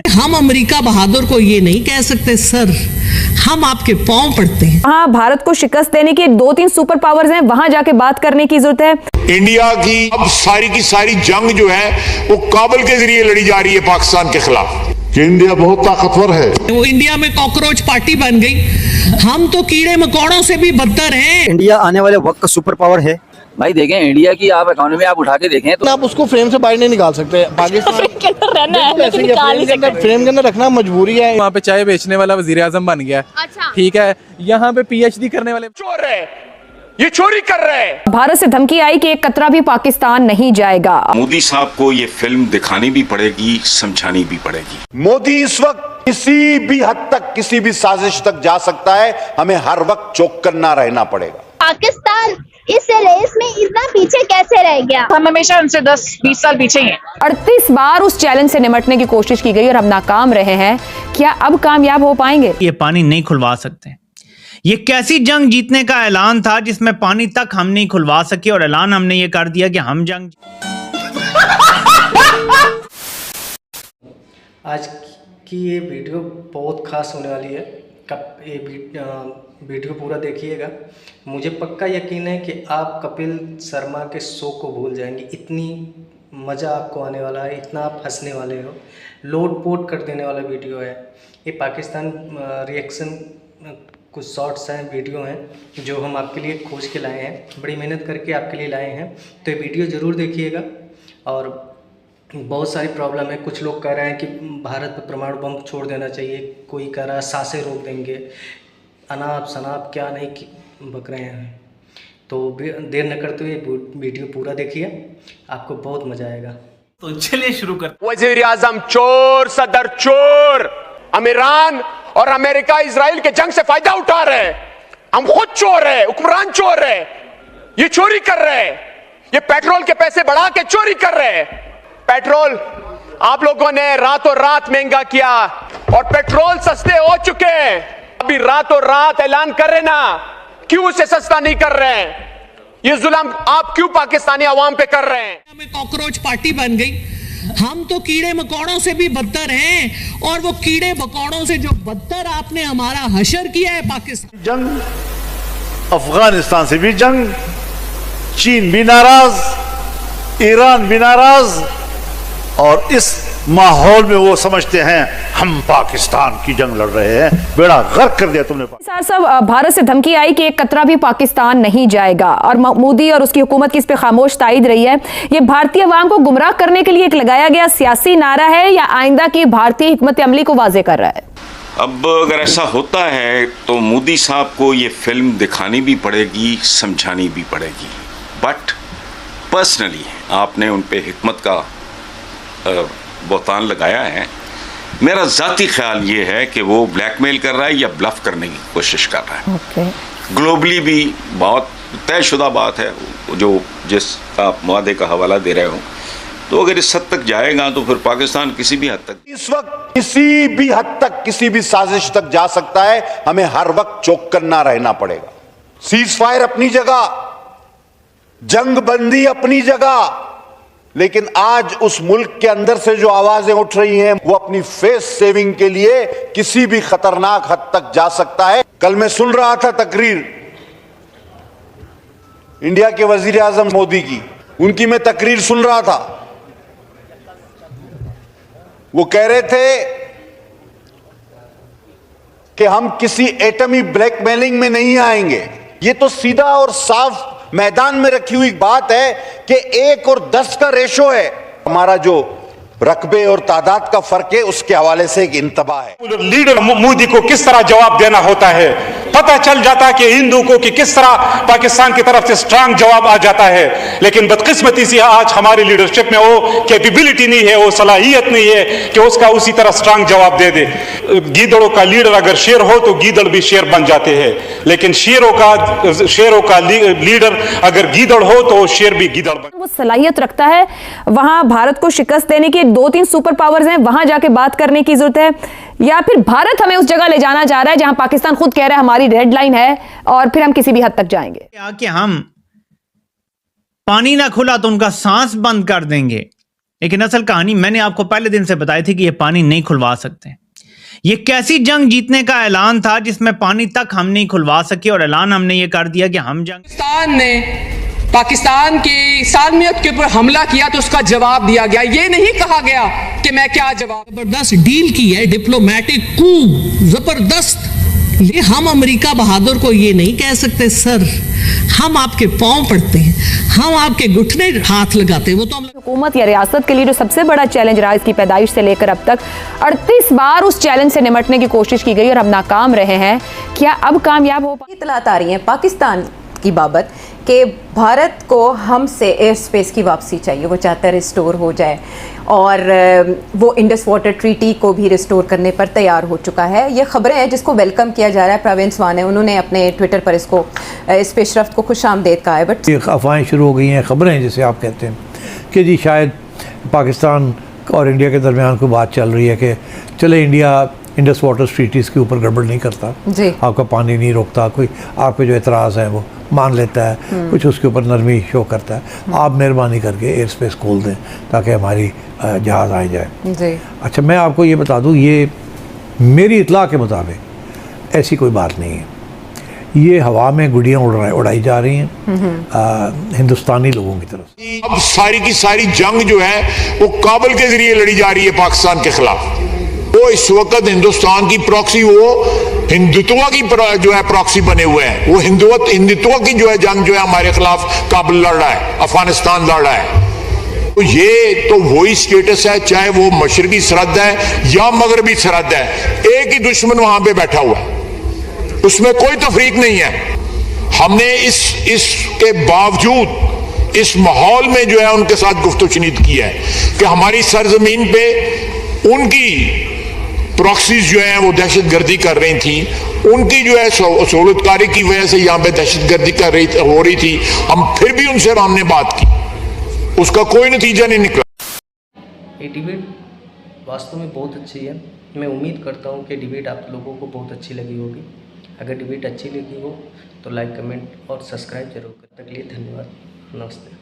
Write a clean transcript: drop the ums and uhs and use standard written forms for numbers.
हम अमेरिका बहादुर को ये नहीं कह सकते सर, हम आपके पांव पड़ते हैं। हाँ, भारत को शिकस्त देने की 2-3 सुपर पावर्स हैं, वहां जाके बात करने की जरूरत है। इंडिया की अब सारी की सारी जंग जो है वो काबुल के जरिए लड़ी जा रही है पाकिस्तान के खिलाफ। इंडिया बहुत ताकतवर है। वो इंडिया में कॉकरोच पार्टी बन गई, हम तो कीड़े मकोड़ों से भी बदतर हैं। इंडिया आने वाले वक्त का सुपर पावर है। भाई देखें, इंडिया की आप इकोनॉमी आप उठा के देखें तो आप उसको फ्रेम से बाहर नहीं निकाल सकते। पाकिस्तान फ्रेम के अंदर रखना मजबूरी है। वहाँ पे चाय बेचने वाला वजीर आजम बन गया। अच्छा। ठीक है, यहाँ पे PhD करने वाले चोर है, ये चोरी कर रहे हैं। भारत से धमकी आई कि एक कतरा भी पाकिस्तान नहीं जाएगा। मोदी साहब को ये फिल्म दिखानी भी पड़ेगी, समझानी भी पड़ेगी। मोदी इस वक्त किसी भी हद तक, किसी भी साजिश तक जा सकता है, हमें हर वक्त चौकन्ना रहना पड़ेगा। पाकिस्तान इस रेस में इतना पीछे कैसे रह गया? हम हमेशा उनसे 10-20 साल पीछे ही हैं। 38 बार उस चैलेंज से निपटने की कोशिश की गई और हम नाकाम रहे हैं। क्या अब कामयाब हो पाएंगे? ये पानी नहीं खुलवा सकते। ये कैसी जंग जीतने का ऐलान था जिसमें पानी तक हम नहीं खुलवा सके, और ऐलान हमने ये कर दिया कि हम जंग। आज की ये वीडियो बहुत खास होने वाली है। कब ये वीडियो पूरा देखिएगा, मुझे पक्का यकीन है कि आप कपिल शर्मा के शो को भूल जाएंगे। इतनी मज़ा आपको आने वाला है, इतना आप हंसने वाले हो, लोट पोट कर देने वाला वीडियो है ये। पाकिस्तान रिएक्शन कुछ शॉर्ट्स हैं, वीडियो हैं जो हम आपके लिए खोज के लाए हैं, बड़ी मेहनत करके आपके लिए लाए हैं। तो ये वीडियो ज़रूर देखिएगा। और बहुत सारी प्रॉब्लम है। कुछ लोग कह रहे हैं कि भारत पर परमाणु बम छोड़ देना चाहिए, कोई कह रहा है सांसें रोक देंगे, अनाप शनाप क्या नहीं बक रहे हैं। तो देर न करते हुए वीडियो पूरा देखिए, आपको बहुत मजा आएगा। तो चलिए शुरू करते। वजीर आजम चोर, सदर चोर, ईरान और अमेरिका इजराइल के जंग से फायदा उठा रहे हैं। हम खुद चोर है, हुक्मरान चोर है, ये चोरी कर रहे हैं, ये पेट्रोल के पैसे बढ़ा के चोरी कर रहे हैं। पेट्रोल आप लोगों ने रातों रात महंगा किया और पेट्रोल सस्ते हो चुके हैं। अभी रातों रात ऐलान कर रहे ना, क्यों उसे सस्ता नहीं कर रहे हैं? ये जुल्म आप क्यों पाकिस्तानी अवाम पे कर रहे हैं? हमें कॉकरोच पार्टी बन गई, हम तो कीड़े मकोड़ों से भी बदतर हैं, और वो कीड़े मकोड़ों से जो बदतर आपने हमारा हशर किया है पाकिस्तान। जंग, अफगानिस्तान से भी जंग, चीन भी नाराज, ईरान भी नाराज, और इस माहौल में वो समझते हैं हम पाकिस्तान की जंग लड़ रहे हैं। बेड़ा गर्क कर दिया तुमने। साहब, भारत से धमकी आई कि एक कतरा भी पाकिस्तान नहीं जाएगा, और मोदी और उसकी हुकूमत की इस पे खामोश तायद रही है। ये भारतीय अवाम को गुमराह करने के लिए एक लगाया गया सियासी नारा है, या आइंदा की भारतीय हिकमत अमली को वाजे कर रहा है? अब अगर ऐसा होता है तो मोदी साहब को ये फिल्म दिखानी भी पड़ेगी, समझानी भी पड़ेगी। बट पर्सनली आपने उन पे हिकमत का बहुतान लगाया है। मेरा जाती ख्याल ये है कि वो ब्लैकमेल कर रहा है या ब्लफ करने की कोशिश कर रहा है। ग्लोबली भी बहुत तयशुदा बात है, जो जिस आप वादे का हवाला दे रहे हो, तो अगर इस हद तक जाएगा तो फिर पाकिस्तान किसी भी हद तक, इस वक्त किसी भी हद तक, किसी भी साजिश तक जा सकता है, हमें हर वक्त चौकन्ना रहना पड़ेगा। सीज फायर अपनी जगह, जंग बंदी अपनी जगह, लेकिन आज उस मुल्क के अंदर से जो आवाजें उठ रही हैं, वो अपनी फेस सेविंग के लिए किसी भी खतरनाक हद तक जा सकता है। कल मैं सुन रहा था तकरीर इंडिया के वजीर आजम मोदी की, उनकी मैं तकरीर सुन रहा था। वो कह रहे थे कि हम किसी एटमी ब्लैकमेलिंग में नहीं आएंगे। ये तो सीधा और साफ मैदान में रखी हुई बात है कि 1 और 10 का रेशो है। हमारा जो रकबे और तादाद का फर्क है, उसके हवाले से एक इंतबा है। लीडर मोदी को किस तरह जवाब देना होता है, पता चल जाता है कि हिंदू को कि किस तरह पाकिस्तान की तरफ से स्ट्रांग जवाब आ जाता है। लेकिन बदकिस्मती से आज हमारी लीडरशिप में वो कैपेबिलिटी नहीं है, वो सलाहियत नहीं है कि उसका उसी तरह स्ट्रांग जवाब दे दे। गीदड़ों का लीडर अगर शेर हो तो गीदड़ भी शेर बन जाते हैं, लेकिन शेरों का लीडर अगर गीदड़ हो तो शेर भी गीदड़ बन। वो सलाहियत रखता है। वहां भारत को शिकस्त देने की 2-3 सुपर पावर्स हैं, वहां जाके बात करने की जरूरत है, या फिर भारत हमें उस जगह ले जाना चाह रहा है जहां पाकिस्तान खुद कह रहा है हमारी रेड लाइन है, और फिर हम किसी भी हद तक जाएंगे। कि हम पानी ना खुला तो उनका सांस बंद कर देंगे, लेकिन असल कहानी मैंने आपको पहले दिन से बताई थी कि ये पानी नहीं खुलवा सकते। ये कैसी जंग जीतने का ऐलान था जिसमें पानी तक हम नहीं खुलवा सके, और ऐलान हमने ये कर दिया कि हम पाकिस्तान ने पाकिस्तान की सालमियत के ऊपर हमला किया तो उसका जवाब दिया गया। ये नहीं कहा गया कि मैं क्या जवाब। जबरदस्त डील की है, डिप्लोमेटिक कू जबरदस्त। ये हम अमेरिका बहादुर को ये नहीं कह सकते सर, हम आपके पांव पड़ते हैं, हम आपके घुटने हाथ लगाते हैं। वो तो हम हुकूमत या रियासत के लिए जो सबसे बड़ा चैलेंज रहा इसकी पैदाइश से लेकर अब तक 38 बार उस चैलेंज से निपटने की कोशिश की गई और हम नाकाम रहे हैं। क्या अब कामयाब हो पाए? इतलात आ रही है पाकिस्तान की बाबत कि भारत को हमसे एयर स्पेस की वापसी चाहिए, वो चाहता है रिस्टोर हो जाए, और वो इंडस वाटर ट्रीटी को भी रिस्टोर करने पर तैयार हो चुका है। ये खबरें हैं जिसको वेलकम किया जा रहा है। प्रवीण स्वान है, उन्होंने अपने ट्विटर पर इस पेशरफ्त को खुशामदीद कहा है। बट अफवाहें शुरू हो गई हैं, खबरें जिसे आप कहते हैं कि जी शायद पाकिस्तान और इंडिया के दरमियान कोई बात चल रही है कि चले इंडिया इंडस वाटर ट्रीटीज़ के ऊपर गड़बड़ नहीं करता, आपका पानी नहीं रोकता, कोई आप पे जो एतराज़ है वो मान लेता है, कुछ उसके ऊपर नरमी शो करता है, आप मेहरबानी करके एयर स्पेस खोल दें ताकि हमारी जहाज़ आ जाए। अच्छा, मैं आपको ये बता दूँ, ये मेरी इतला के मुताबिक ऐसी कोई बात नहीं है। ये हवा में गुड़ियाँ उड़ाई जा रही हैं हिंदुस्तानी लोगों की तरफ। अब सारी की सारी जंग जो है वो काबुल के जरिए लड़ी जा रही है पाकिस्तान के खिलाफ। वो इस वक्त हिंदुस्तान की प्रॉक्सी, वो हिंदुत्व की जो है प्रॉक्सी बने हुए हैं। वो हिंदुत्व की जो है जंग जो है हमारे खिलाफ काबुल लड़ रहा है, अफगानिस्तान लड़ रहा है। तो ये तो वही स्टेटस है, चाहे वो मशरकी सरहद है या मगरबी सरहद है, एक ही दुश्मन वहां पे बैठा हुआ है, उसमें कोई तफरीक नहीं है। हमने इसके बावजूद इस माहौल में जो है उनके साथ गुफ्तगू की है कि हमारी सरजमीन पे उनकी प्रॉक्सीज जो है वो दहशतगर्दी कर रही थी, उनकी जो है सहूलतकारी की वजह से यहाँ पे दहशतगर्दी हो रही थी। हम फिर भी उनसे हमने बात की, उसका कोई नतीजा नहीं निकला। ये डिबेट वास्तव में बहुत अच्छी है। मैं उम्मीद करता हूँ कि डिबेट आप लोगों को बहुत अच्छी लगी होगी। अगर डिबेट अच्छी लगी हो तो लाइक, कमेंट और सब्सक्राइब जरूर करें। तक के लिए धन्यवाद, नमस्ते।